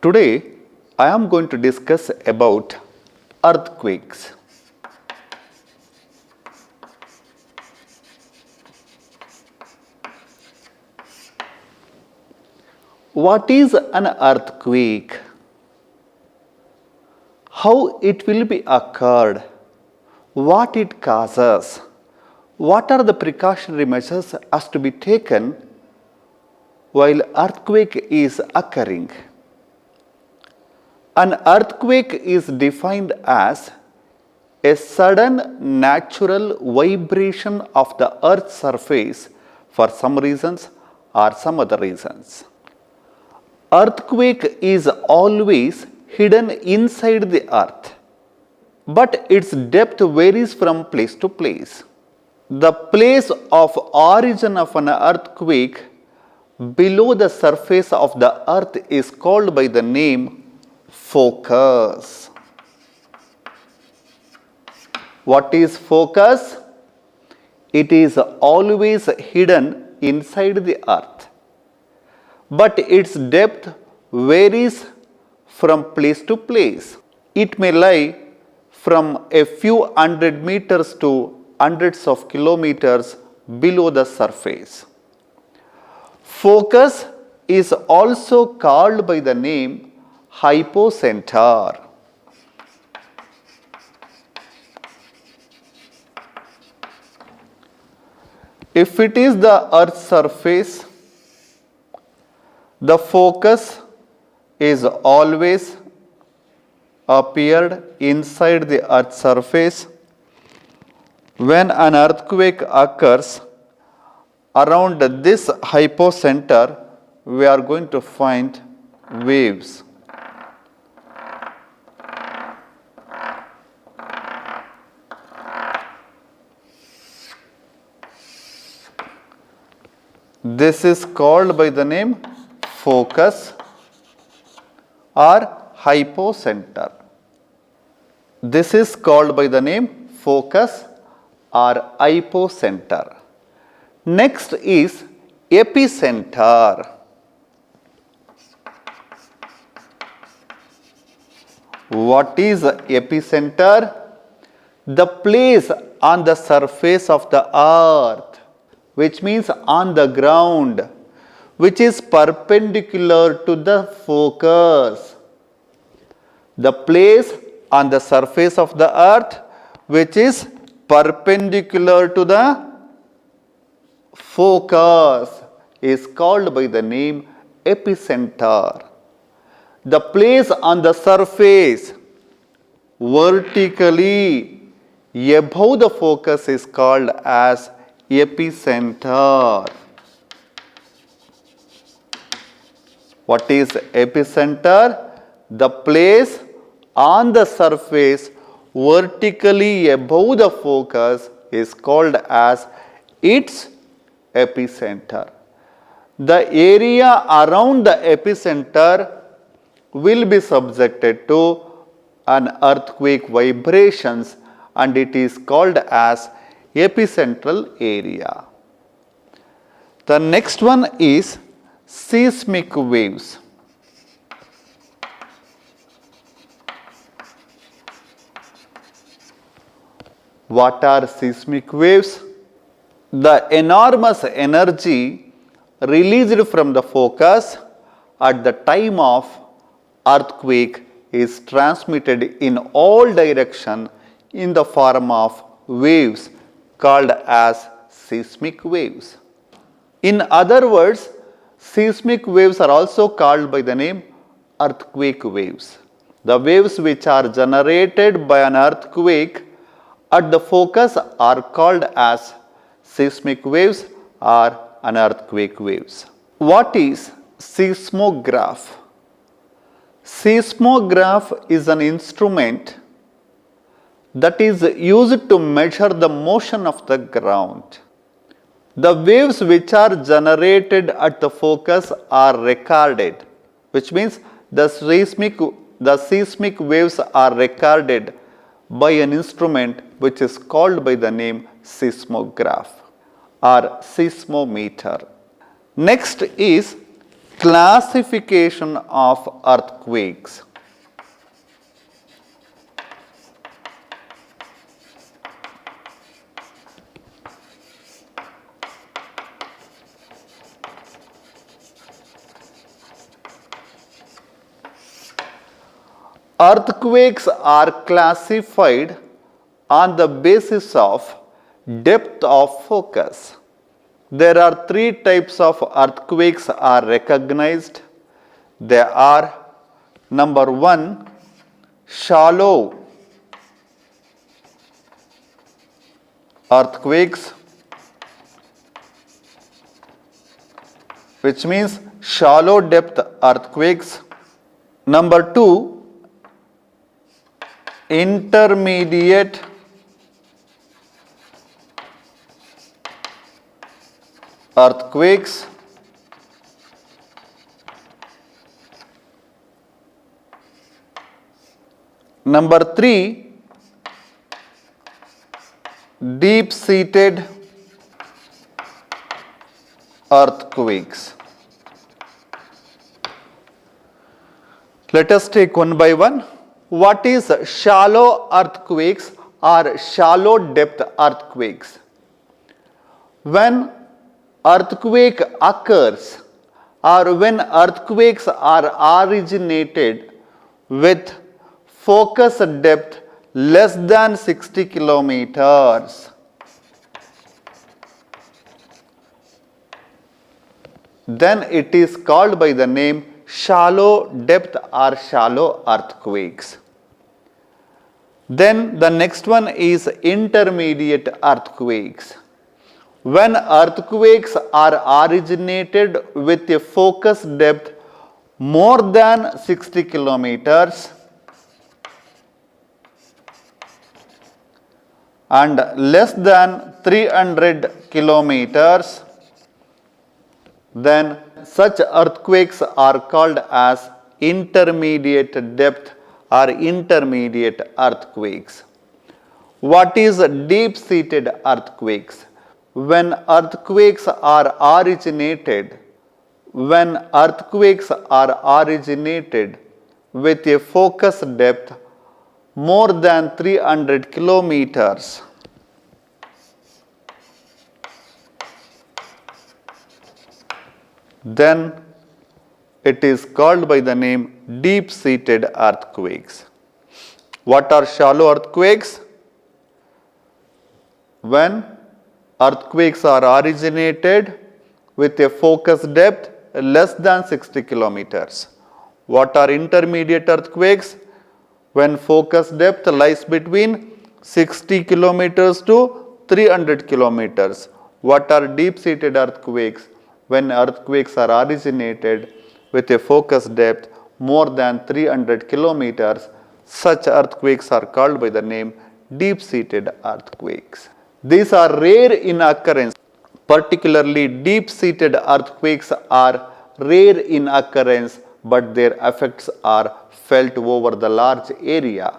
Today, I am going to discuss about earthquakes. What is an earthquake? How it will be occurred? What it causes? What are the precautionary measures has to be taken while earthquake is occurring? An earthquake is defined as a sudden natural vibration of the earth's surface for some reasons or some other reasons. Earthquake is always hidden inside the earth, but its depth varies from place to place. The place of origin of an earthquake below the surface of the earth is called by the name focus. What is focus? It is always hidden inside the earth, but its depth varies from place to place. It may lie from a few hundred meters to hundreds of kilometers below the surface. Focus is also called by the name hypocenter. If it is the earth's surface, the focus is always appeared inside the earth's surface. When an earthquake occurs, around this hypocenter, we are going to find waves. This is called by the name focus or hypocenter. This is called by the name focus or hypocenter. Next is epicenter. What is epicenter? The place on the surface of the earth, which means on the ground, which is perpendicular to the focus. The place on the surface of the earth which is perpendicular to the focus is called by the name epicenter. The place on the surface vertically above the focus is called as epicenter. What is epicenter? The place on the surface vertically above the focus is called as its epicenter. The area around the epicenter will be subjected to an earthquake vibrations and it is called as epicentral area. The next one is seismic waves. What are seismic waves? The enormous energy released from the focus at the time of earthquake is transmitted in all directions in the form of waves called as seismic waves. In other words, seismic waves are also called by the name earthquake waves. The waves which are generated by an earthquake at the focus are called as seismic waves or an earthquake waves. What is seismograph? Seismograph is an instrument that is used to measure the motion of the ground. The waves which are generated at the focus are recorded, which means the seismic waves are recorded by an instrument which is called by the name seismograph or seismometer. Next is Classification of earthquakes. Earthquakes are classified on the basis of depth of focus. There are three types of earthquakes are recognized. They are number one, shallow earthquakes, which means shallow depth earthquakes. Number two, intermediate earthquakes. Number three, deep-seated earthquakes. Let us take one by one. What is shallow earthquakes or shallow depth earthquakes? When earthquake occurs or when earthquakes are originated with focus depth less than 60 kilometers, then it is called by the name shallow depth or shallow earthquakes. Then the next one is intermediate earthquakes. When earthquakes are originated with a focus depth more than 60 kilometers and less than 300 kilometers, then such earthquakes are called as intermediate depth or intermediate earthquakes. What is deep-seated earthquakes? When earthquakes are originated with a focus depth more than 300 kilometers, then it is called by the name deep-seated earthquakes. What are shallow earthquakes? When earthquakes are originated with a focus depth less than 60 kilometers. What are intermediate earthquakes? When focus depth lies between 60 kilometers to 300 kilometers. What are deep-seated earthquakes? When earthquakes are originated with a focus depth more than 300 kilometers, such earthquakes are called by the name deep-seated earthquakes. These are rare in occurrence, particularly deep-seated earthquakes are rare in occurrence, but their effects are felt over the large area.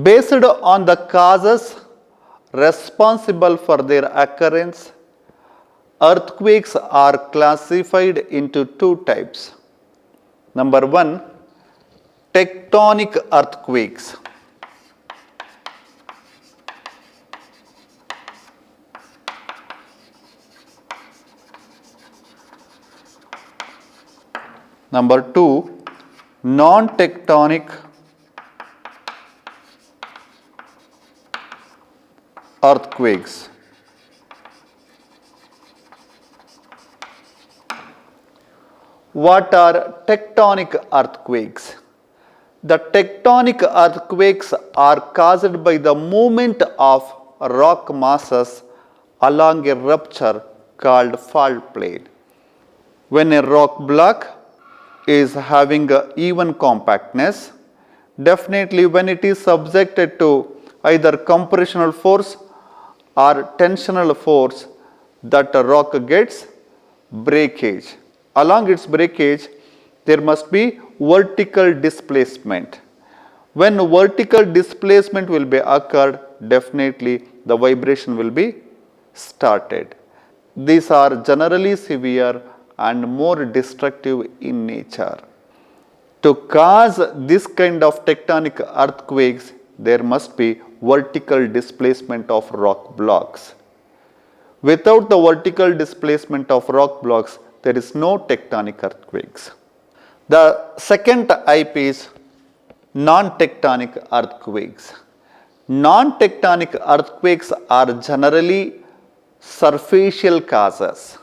Based on the causes responsible for their occurrence, earthquakes are classified into two types. Number one, tectonic earthquakes. Number two, non-tectonic earthquakes. What are tectonic earthquakes? The tectonic earthquakes are caused by the movement of rock masses along a rupture called fault plane. When a rock block is having an even compactness, definitely when it is subjected to either compressional force or tensional force, that rock gets breakage. Along its breakage, there must be vertical displacement. When vertical displacement will be occurred, definitely the vibration will be started. These are generally severe and more destructive in nature. To cause this kind of tectonic earthquakes, there must be vertical displacement of rock blocks. Without the vertical displacement of rock blocks, there is no tectonic earthquakes. The second type is non-tectonic earthquakes. Non-tectonic earthquakes are generally surfacial causes.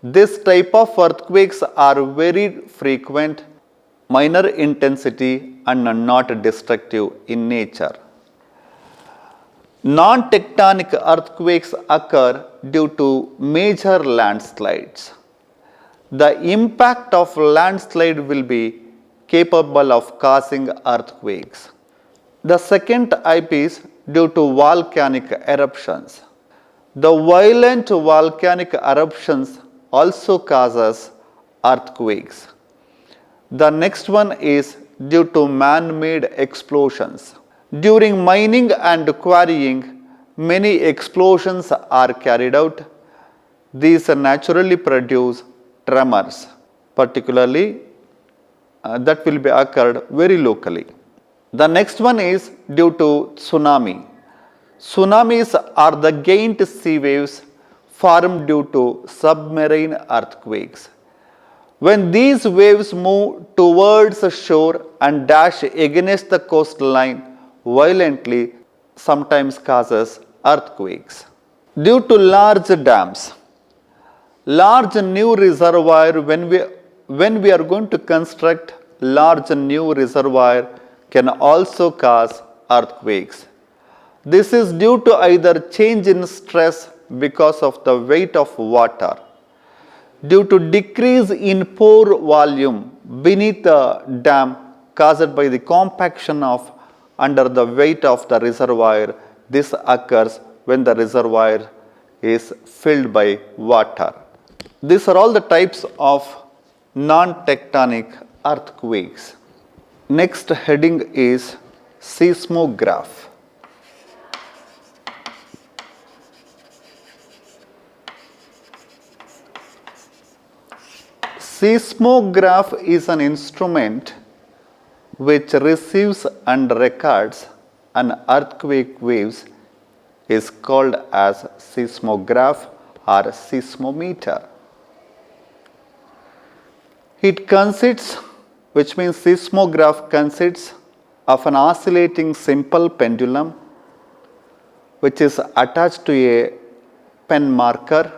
This type of earthquakes are very frequent, minor intensity and not destructive in nature. Non-tectonic earthquakes occur due to major landslides. The impact of landslide will be capable of causing earthquakes. The second type is due to volcanic eruptions. The violent volcanic eruptions also causes earthquakes. The next one is due to man-made explosions. During mining and quarrying, many explosions are carried out. These naturally produce tremors, particularly that will be occurred very locally. The next one is due to tsunami. Tsunamis are the giant sea waves formed due to submarine earthquakes. When these waves move towards the shore and dash against the coastline violently, sometimes causes earthquakes. Due to large dams, large new reservoir, when we are going to construct large new reservoir, can also cause earthquakes. This is due to either change in stress because of the weight of water, due to decrease in pore volume beneath the dam caused by the compaction of under the weight of the reservoir. This occurs when the reservoir is filled by water. These are all the types of non-tectonic earthquakes. Next heading is seismograph. Seismograph is an instrument which receives and records an earthquake waves is called as seismograph or seismometer. It consists, which means seismograph consists of an oscillating simple pendulum which is attached to a pen marker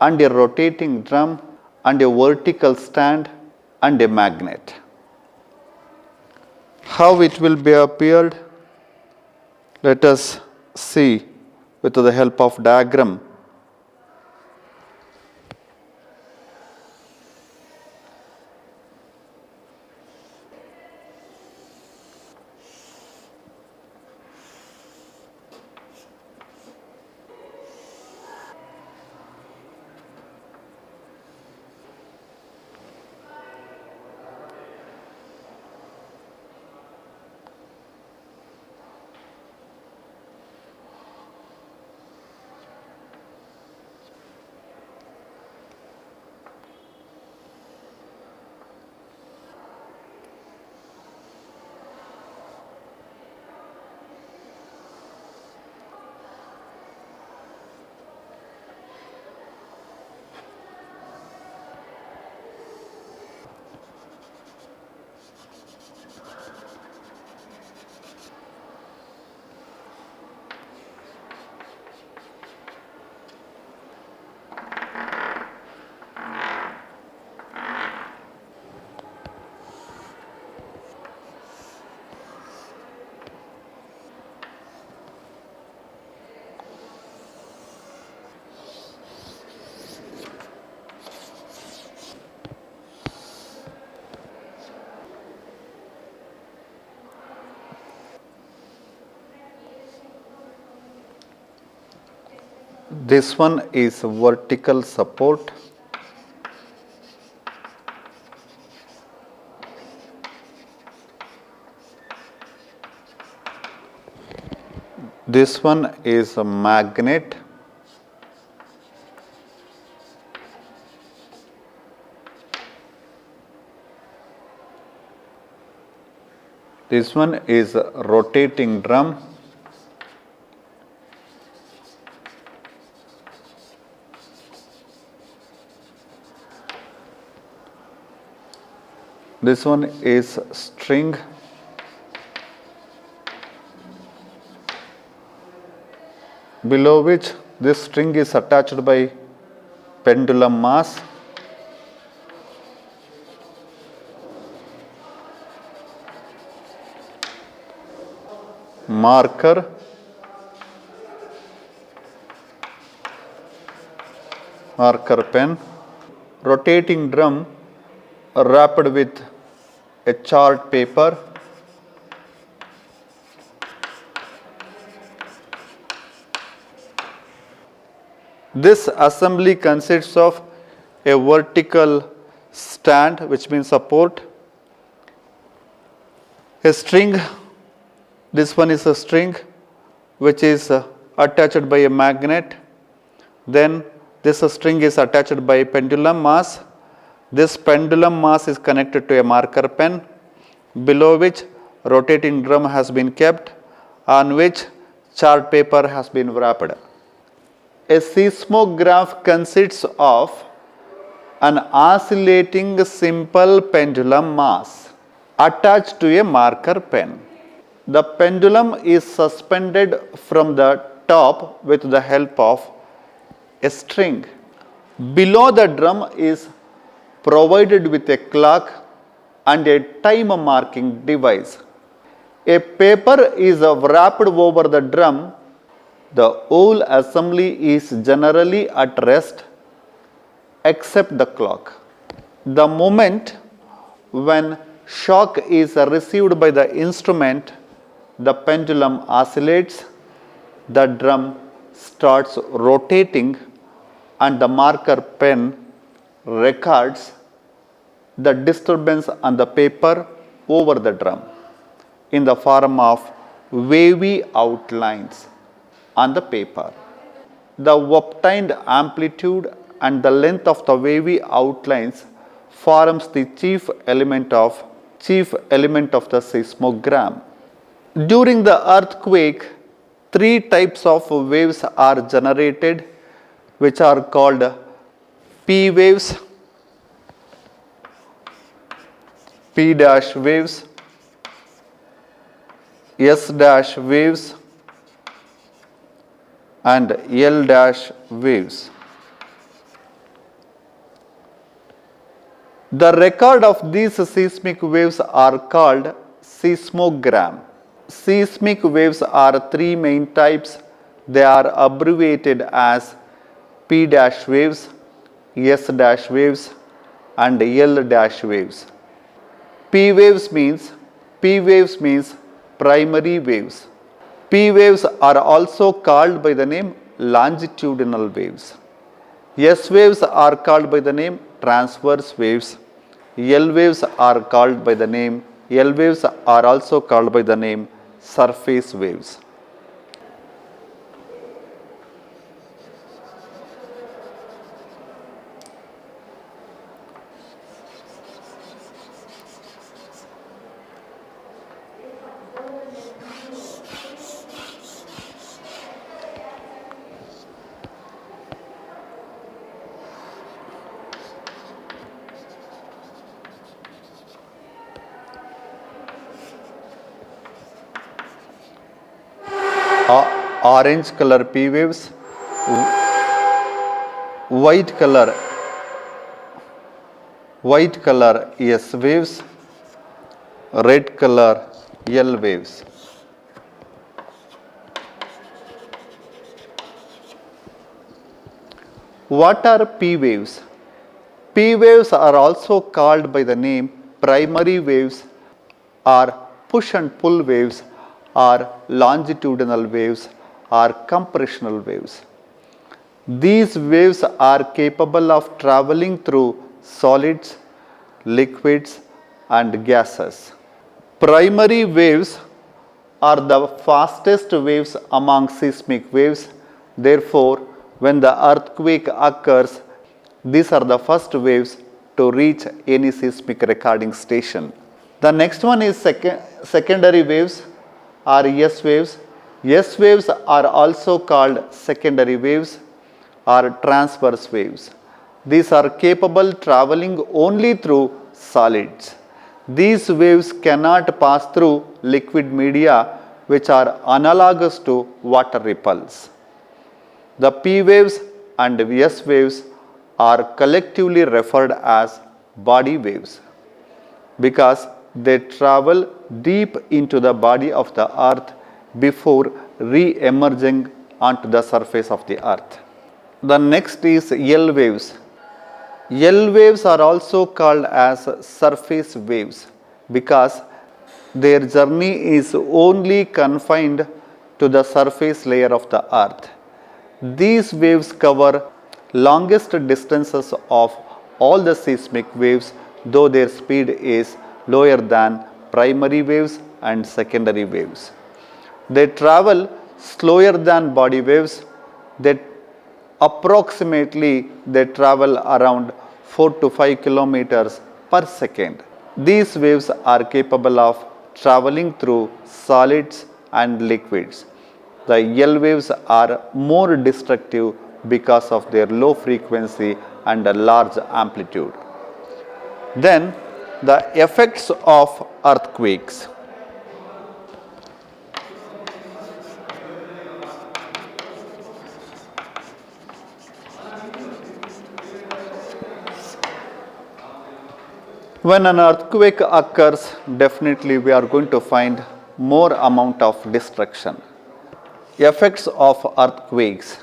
and a rotating drum and a vertical stand and a magnet. How it will be appeared? Let us see with the help of diagram. This one is vertical support. This one is a magnet. This one is a rotating drum. This one is string. Below which this string is attached by pendulum mass. Marker. Marker pen. Rotating drum wrapped with a chart paper. This assembly consists of a vertical stand, which means support, a string. This one is a string which is attached by a magnet. Then this string is attached by a pendulum mass. This pendulum mass is connected to a marker pen, below which rotating drum has been kept, on which chart paper has been wrapped. A seismograph consists of an oscillating simple pendulum mass attached to a marker pen. The pendulum is suspended from the top with the help of a string. Below the drum is provided with a clock and a time marking device. A paper is wrapped over the drum. The whole assembly is generally at rest except the clock. The moment when shock is received by the instrument, the pendulum oscillates, the drum starts rotating, and the marker pen records the disturbance on the paper over the drum in the form of wavy outlines on the paper. The obtained amplitude and the length of the wavy outlines forms the chief element of the seismogram. During the earthquake, three types of waves are generated, which are called P waves, P dash waves, S dash waves, and L dash waves. The record of these seismic waves are called seismogram. Seismic waves are three main types. They are abbreviated as P dash waves, S dash waves, and L dash waves. P waves means primary waves. P waves are also called by the name longitudinal waves. S waves are called by the name transverse waves. L waves are also called by the name surface waves. Orange color P waves, white color S waves, red color L waves. What are P waves? P waves are also called by the name primary waves or push and pull waves or longitudinal waves or compressional waves. These waves are capable of traveling through solids, liquids, and gases. Primary waves are the fastest waves among seismic waves. Therefore, when the earthquake occurs, these are the first waves to reach any seismic recording station. The next one is secondary waves are S waves. S waves are also called secondary waves or transverse waves. These are capable traveling only through solids. These waves cannot pass through liquid media which are analogous to water ripples. The P waves and S waves are collectively referred as body waves because they travel deep into the body of the earth before re-emerging onto the surface of the earth. The next is L waves. L waves are also called as surface waves because their journey is only confined to the surface layer of the earth. These waves cover longest distances of all the seismic waves, though their speed is lower than primary waves and secondary waves. They travel slower than body waves. Approximately they travel around 4 to 5 kilometers per second. These waves are capable of traveling through solids and liquids. The L waves are more destructive because of their low frequency and a large amplitude. Then the effects of earthquakes. When an earthquake occurs, definitely we are going to find more amount of destruction. Effects of earthquakes.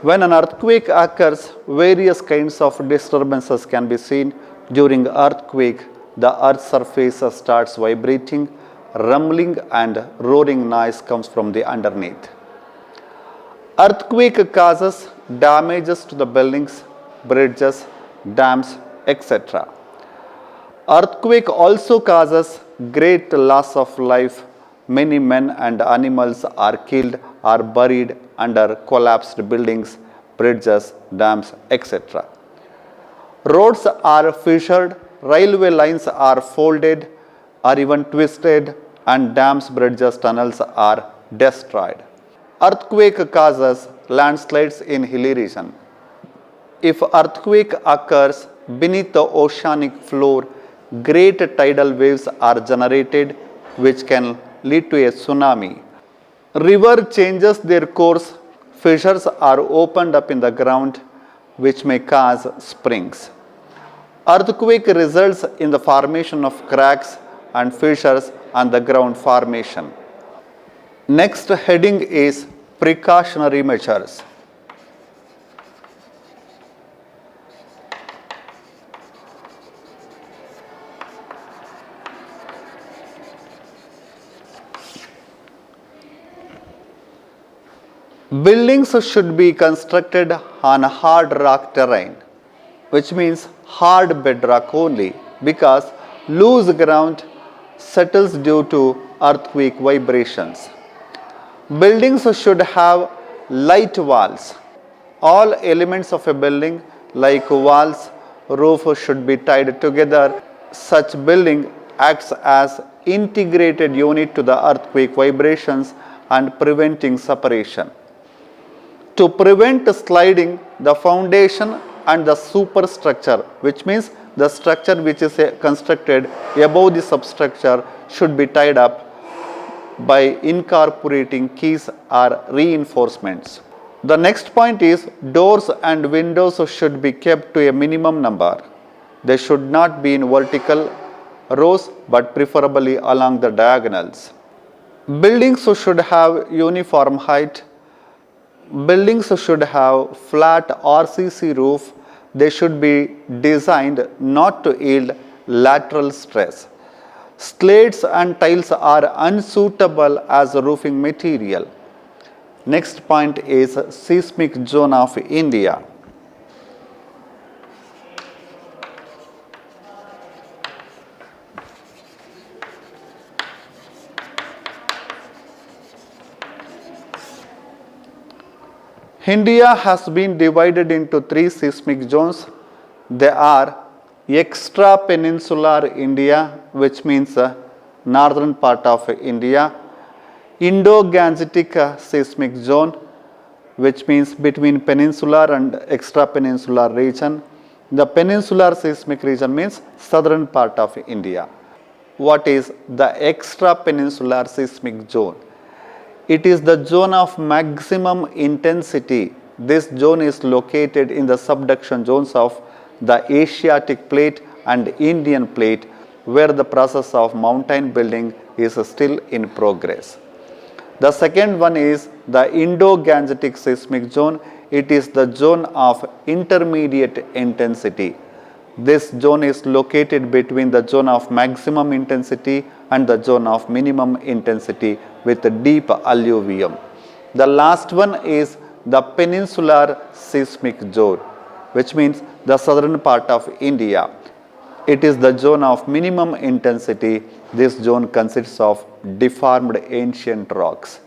When an earthquake occurs, various kinds of disturbances can be seen. During earthquake, the earth's surface starts vibrating, rumbling and roaring noise comes from the underneath. Earthquake causes damages to the buildings, bridges, dams, etc. Earthquake also causes great loss of life. Many men and animals are killed or buried under collapsed buildings, bridges, dams, etc. Roads are fissured, railway lines are folded or even twisted, and dams, bridges, tunnels are destroyed. Earthquake causes landslides in hilly region. If earthquake occurs beneath the oceanic floor, great tidal waves are generated which can lead to a tsunami. River changes their course, fissures are opened up in the ground which may cause springs. Earthquake results in the formation of cracks and fissures on the ground formation. Next heading is precautionary measures. Buildings should be constructed on hard rock terrain, which means hard bedrock only, because loose ground settles due to earthquake vibrations. Buildings should have light walls. All elements of a building like walls, roof should be tied together. Such building acts as integrated unit to the earthquake vibrations and preventing separation. To prevent sliding, the foundation and the superstructure, which means the structure which is constructed above the substructure, should be tied up by incorporating keys or reinforcements. The next point is doors and windows should be kept to a minimum number. They should not be in vertical rows but preferably along the diagonals. Buildings should have uniform height. Buildings should have flat RCC roof. They should be designed not to yield lateral stress. Slates and tiles are unsuitable as a roofing material. Next point is seismic zone of India. India has been divided into 3 seismic zones. They are extra peninsular India, which means northern part of India. Indo-Gangetic seismic zone, which means between peninsular and extra-peninsular region. The peninsular seismic region means southern part of India. What is the extra-peninsular seismic zone? It is the zone of maximum intensity. This zone is located in the subduction zones of the Asiatic plate and Indian plate, where the process of mountain building is still in progress. The second one is the Indo-Gangetic seismic zone. It is the zone of intermediate intensity. This zone is located between the zone of maximum intensity and the zone of minimum intensity with a deep alluvium. The last one is the peninsular seismic zone, which means the southern part of India. It is the zone of minimum intensity. This zone consists of deformed ancient rocks.